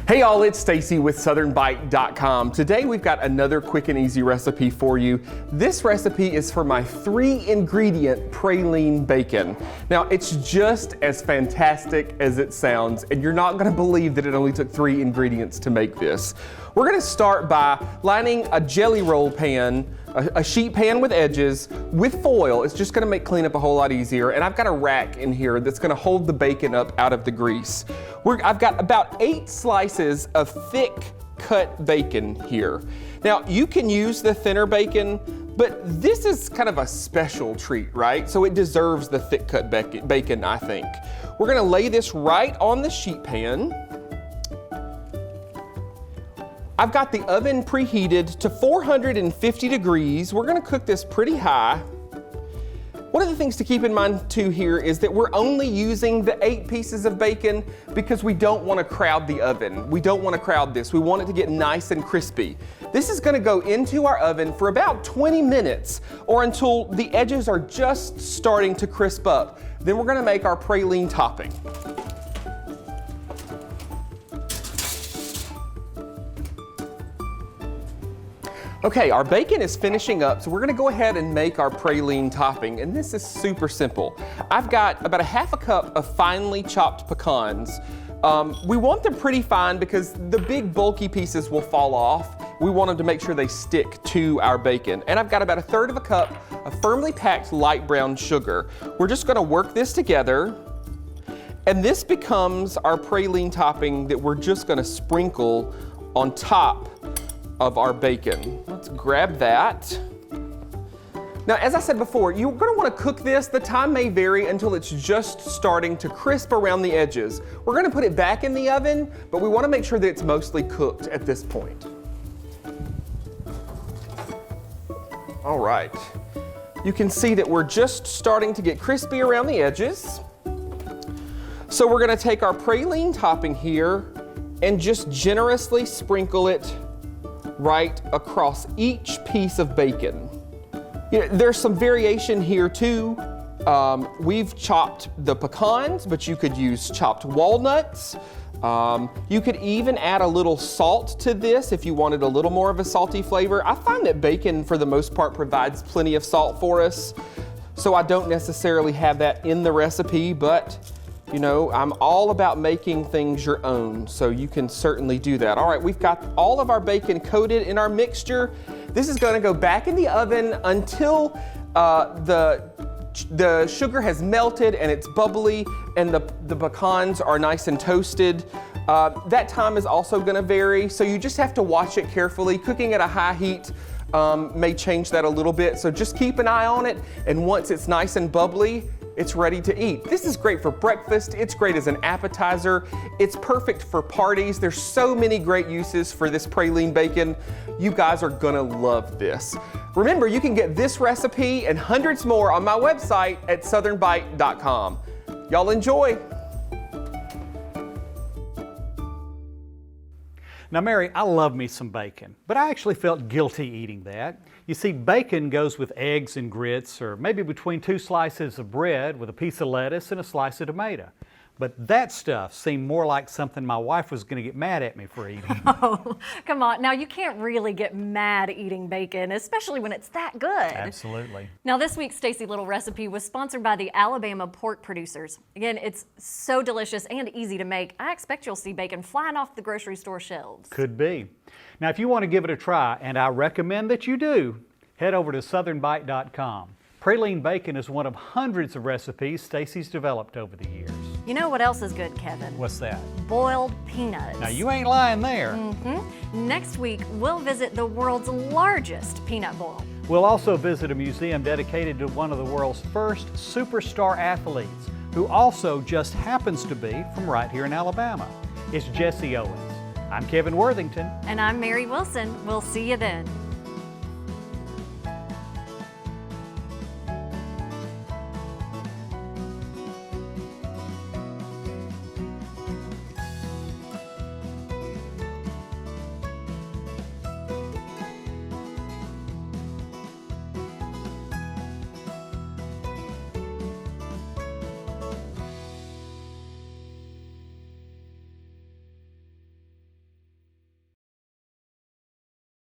Hey y'all, it's Stacy with SouthernBite.com. Today we've got another quick and easy recipe for you. This recipe is for my 3-ingredient praline bacon. Now it's just as fantastic as it sounds, and you're not going to believe that it only took 3 ingredients to make this. We're going to start by lining a jelly roll pan, a sheet pan with edges, with foil. It's just going to make cleanup a whole lot easier. And I've got a rack in here that's going to hold the bacon up out of the grease. I've got about 8 slices of thick cut bacon here. Now you can use the thinner bacon, but this is kind of a special treat, right? So it deserves the thick cut bacon, I think. We're going to lay this right on the sheet pan. I've got the oven preheated to 450 degrees. We're going to cook this pretty high. One of the things to keep in mind too here is that we're only using the 8 pieces of bacon because we don't want to crowd the oven. We don't want to crowd this. We want it to get nice and crispy. This is going to go into our oven for about 20 minutes or until the edges are just starting to crisp up. Then we're going to make our praline topping. Okay, our bacon is finishing up, so we're gonna go ahead and make our praline topping, and this is super simple. I've got about a half a cup of finely chopped pecans. We want them pretty fine because the big bulky pieces will fall off. We want them to make sure they stick to our bacon. And I've got about 1/3 of a cup of firmly packed light brown sugar. We're just gonna work this together, and this becomes our praline topping that we're just gonna sprinkle on top of our bacon. Let's grab that. Now, as I said before, you're going to want to cook this. The time may vary until it's just starting to crisp around the edges. We're going to put it back in the oven, but we want to make sure that it's mostly cooked at this point. All right. You can see that we're just starting to get crispy around the edges. So we're going to take our praline topping here and just generously sprinkle it right across each piece of bacon. You know, there's some variation here too. We've chopped the pecans, but you could use chopped walnuts. You could even add a little salt to this if you wanted a little more of a salty flavor. I find that bacon, for the most part, provides plenty of salt for us, so I don't necessarily have that in the recipe, but you know, I'm all about making things your own, so you can certainly do that. All right, we've got all of our bacon coated in our mixture. This is gonna go back in the oven until the sugar has melted and it's bubbly and the pecans are nice and toasted. That time is also gonna vary, so you just have to watch it carefully. Cooking at a high heat may change that a little bit, so just keep an eye on it, and once it's nice and bubbly, it's ready to eat. This is great for breakfast. It's great as an appetizer. It's perfect for parties. There's so many great uses for this praline bacon. You guys are gonna love this. Remember, you can get this recipe and hundreds more on my website at SouthernBite.com. Y'all enjoy. Now, Mary, I love me some bacon, but I actually felt guilty eating that. You see, bacon goes with eggs and grits, or maybe between 2 slices of bread with a piece of lettuce and a slice of tomato. But that stuff seemed more like something my wife was going to get mad at me for eating. Oh, come on. Now, you can't really get mad eating bacon, especially when it's that good. Absolutely. Now, this week's Stacy Little recipe was sponsored by the Alabama pork producers. Again, it's so delicious and easy to make. I expect you'll see bacon flying off the grocery store shelves. Could be. Now, if you want to give it a try, and I recommend that you do, head over to SouthernBite.com. Praline bacon is one of hundreds of recipes Stacy's developed over the years. You know what else is good, Kevin? What's that? Boiled peanuts. Now, you ain't lying there. Next week, we'll visit the world's largest peanut bowl. We'll also visit a museum dedicated to one of the world's first superstar athletes, who also just happens to be from right here in Alabama. It's Jesse Owens. I'm Kevin Worthington. And I'm Mary Wilson. We'll see you then.